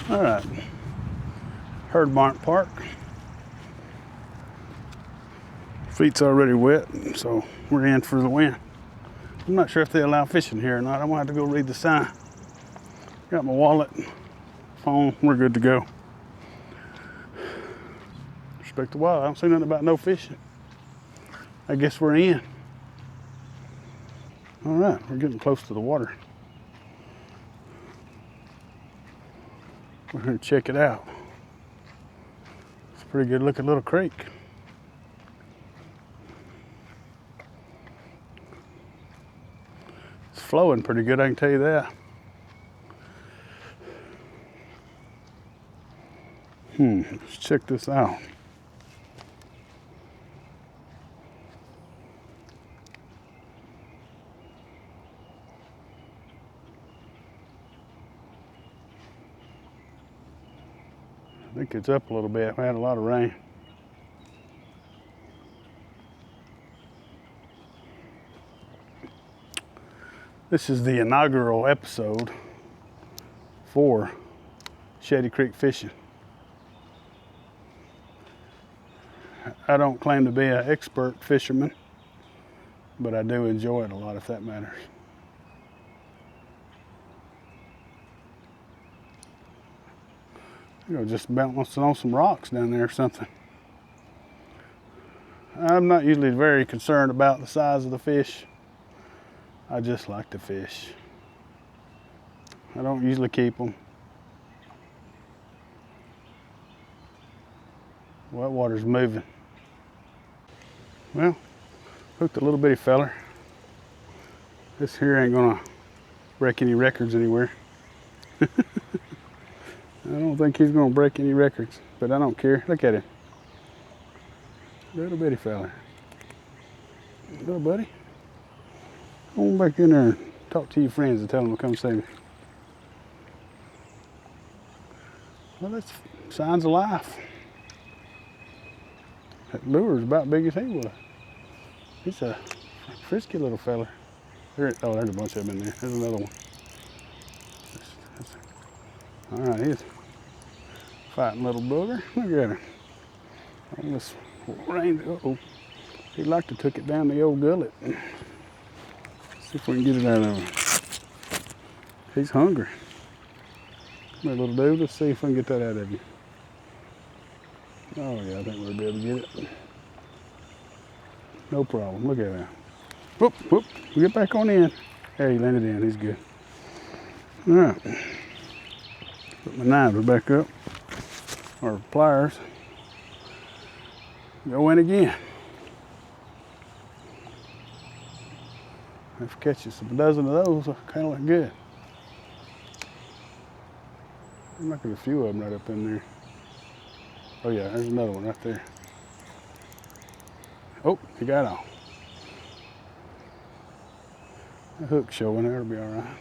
All right, Herd Barn Park. Feet's already wet, so we're in for the win. I'm not sure if they allow fishing here or not. I'm gonna have to go read the sign. Got my wallet, phone, we're good to go. Respect the wild, I don't see nothing about no fishing. I guess we're in. All right, we're getting close to the water. We're gonna check it out. It's a pretty good looking little creek. It's flowing pretty good, I can tell you that. Let's check this out. I think it's up a little bit. We had a lot of rain. This is the inaugural episode for Shady Creek fishing. I don't claim to be an expert fisherman, but I do enjoy it a lot, if that matters. You know, just bouncing on some rocks down there or something. I'm not usually very concerned about the size of the fish. I just like to fish. I don't usually keep them. Well, water's moving. Well, hooked a little bitty feller. This here ain't gonna break any records anywhere. I don't think he's gonna break any records, but I don't care. Look at him. Little bitty fella. Little buddy. Go on back in there and talk to your friends and tell them to come see me. Well, that's signs of life. That lure's about big as he was. He's a frisky little fella. There's a bunch of them in there. There's another one. All right, he's fighting little booger. Look at him. On this rain. Uh-oh. He'd like to took it down the old gullet. See if we can get it out of him. He's hungry. Come here, little dude. Let's see if we can get that out of you. Oh yeah, I think we'll be able to get it. No problem. Look at that. Whoop, whoop. We get back on in. There, he landed in. He's good. All right. Put my knives back up. Or pliers. Go in again. If I catch us a dozen of those, I kind of look good. I'm looking at a few of them right up in there. Oh yeah, there's another one right there. Oh, he got off. The hook's showing there, it'll be all right.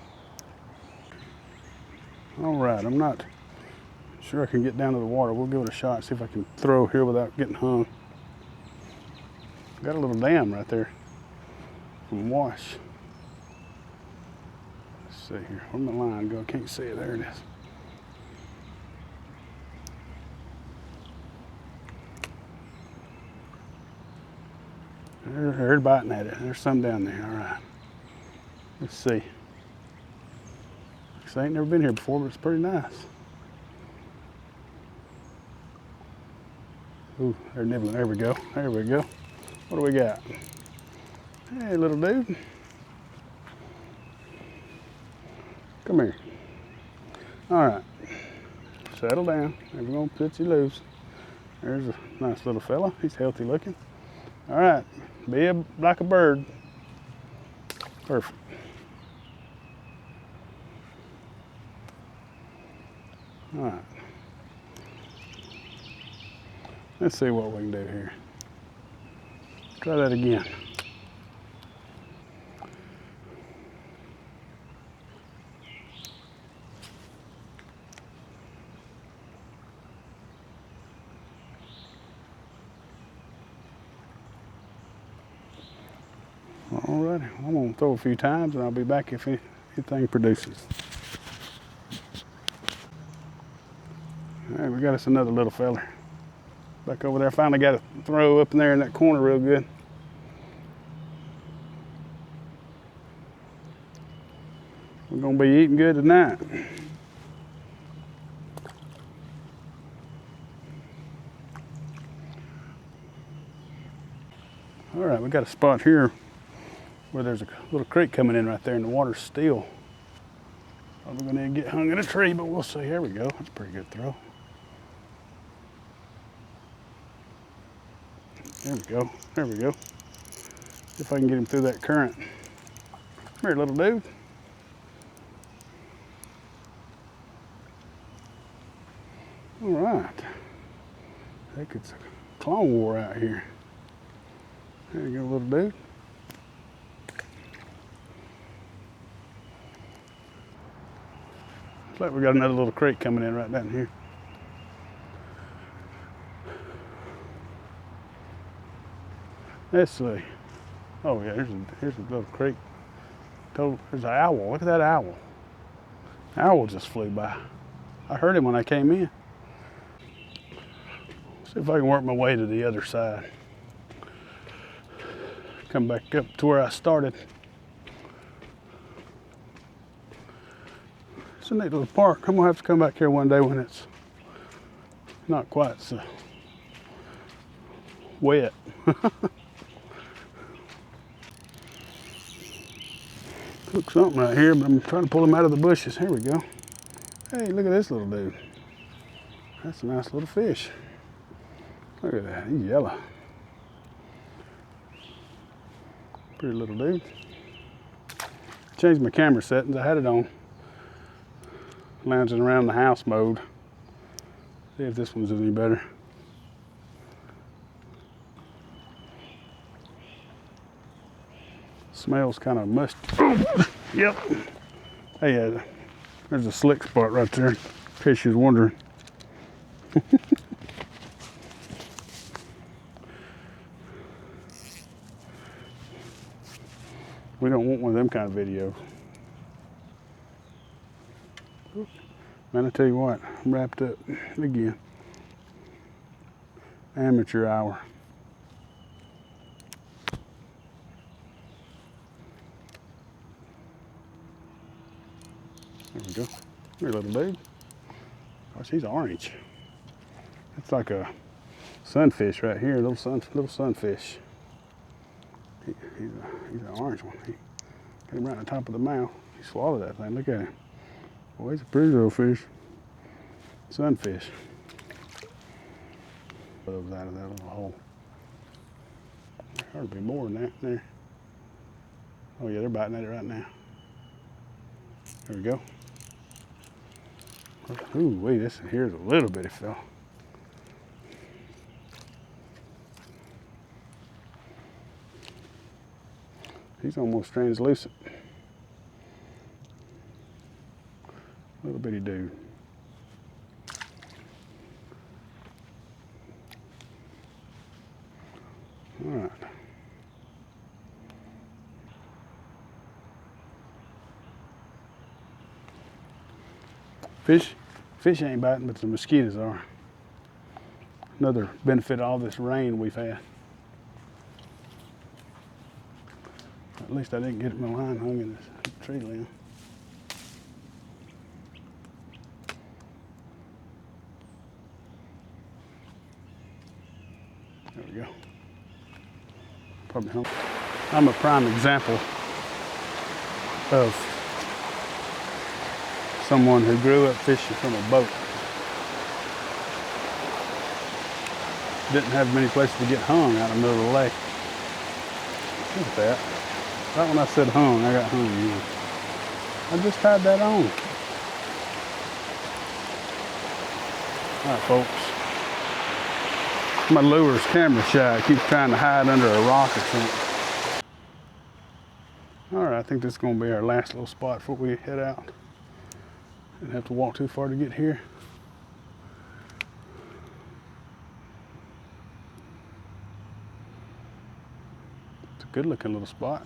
All right, I'm not sure I can get down to the water. We'll give it a shot, see if I can throw here without getting hung. Got a little dam right there from wash. Let's see here, where'd my line go? I can't see it, there it is. They're biting at it. There's some down there. All right. Let's see. I ain't never been here before, but it's pretty nice. Ooh, they're nibbling. There we go. There we go. What do we got? Hey, little dude. Come here. All right. Settle down. Never gonna put you loose. There's a nice little fella. He's healthy looking. All right. Be like a bird. Perfect. All right. Let's see what we can do here. Try that again. All righty, I'm gonna throw a few times and I'll be back if anything produces. All right, we got us another little feller. Back over there, finally got a throw up in there in that corner real good. We're gonna be eating good tonight. All right, we got a spot here where there's a little creek coming in right there and the water's still. Probably gonna get hung in a tree, but we'll see. Here we go. That's a pretty good throw. There we go. There we go. See if I can get him through that current. Come here, little dude. All right. I think it's a clone war out here. There you go, little dude. Looks like we got another little creek coming in right down here. Let's see. Oh yeah, here's a little creek. There's an owl. Look at that owl. Owl just flew by. I heard him when I came in. See if I can work my way to the other side. Come back up to where I started. It's a neat little park. I'm gonna have to come back here one day when it's not quite so wet. Took something right here, but I'm trying to pull him out of the bushes. Here we go. Hey, look at this little dude. That's a nice little fish. Look at that, he's yellow. Pretty little dude. Changed my camera settings. I had it on lounging around the house mode. See if this one's any better. Smells kind of musty. Yep. Hey, there's a slick spot right there, in case you was wondering. We don't want one of them kind of videos. Man, I tell you what, I'm wrapped up again. Amateur hour. There we go. Here, little dude. Gosh, he's orange. It's like a sunfish right here, little sunfish. He's an orange one. He got him right on top of the mouth. He swallowed that thing. Look at him. Boy, he's a pretty little fish. Sunfish. Those out of that little hole. There ought to be more than that there. Oh yeah, they're biting at it right now. There we go. Ooh, wait, this here's a little bitty fella. He's almost translucent. Little bitty dude. All right. Fish ain't biting, but the mosquitoes are. Another benefit of all this rain we've had. At least I didn't get my line hung in this tree limb. There we go. Probably hung. I'm a prime example of someone who grew up fishing from a boat. Didn't have many places to get hung out in the middle of the lake. Look at that. Right when I said hung, I got hung again. I just tied that on. All right, folks. My lure's camera shy. I keep trying to hide under a rock or something. All right, I think this is gonna be our last little spot before we head out. Didn't have to walk too far to get here. It's a good looking little spot.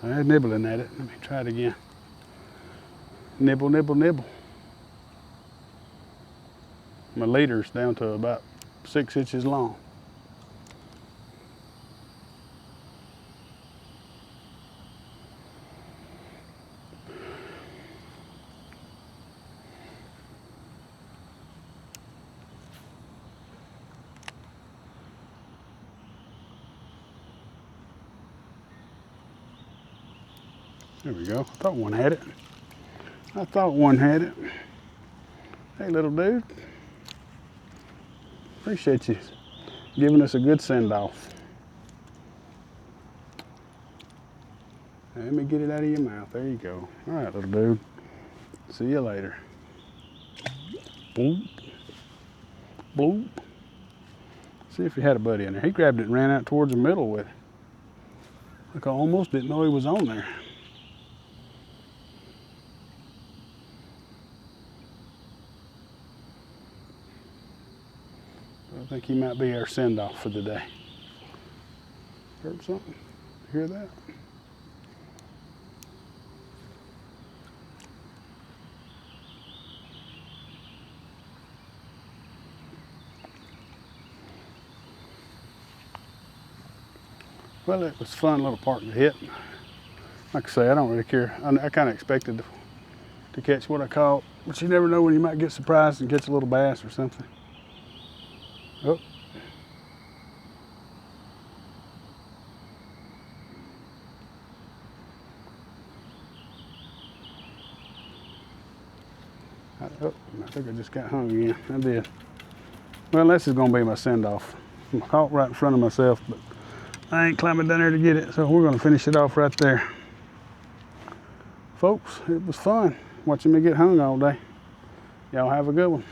I'm nibbling at it. Let me try it again. Nibble, nibble, nibble. My leader's down to about 6 inches long. There we go. I thought one had it. I thought one had it. Hey, little dude. Appreciate you giving us a good send-off. Let me get it out of your mouth. There you go. All right, little dude. See you later. Bloop. Bloop. See if he had a buddy in there. He grabbed it and ran out towards the middle with it. Like I almost didn't know he was on there. I think he might be our send-off for the day. Heard something? Hear that? Well, it was a fun little part to hit. Like I say, I don't really care. I kind of expected to catch what I caught, but you never know when you might get surprised and catch a little bass or something. Oh. Oh, I think I just got hung again. I did. Well, this is going to be my send-off. I'm caught right in front of myself, but I ain't climbing down there to get it, so we're going to finish it off right there. Folks, it was fun watching me get hung all day. Y'all have a good one.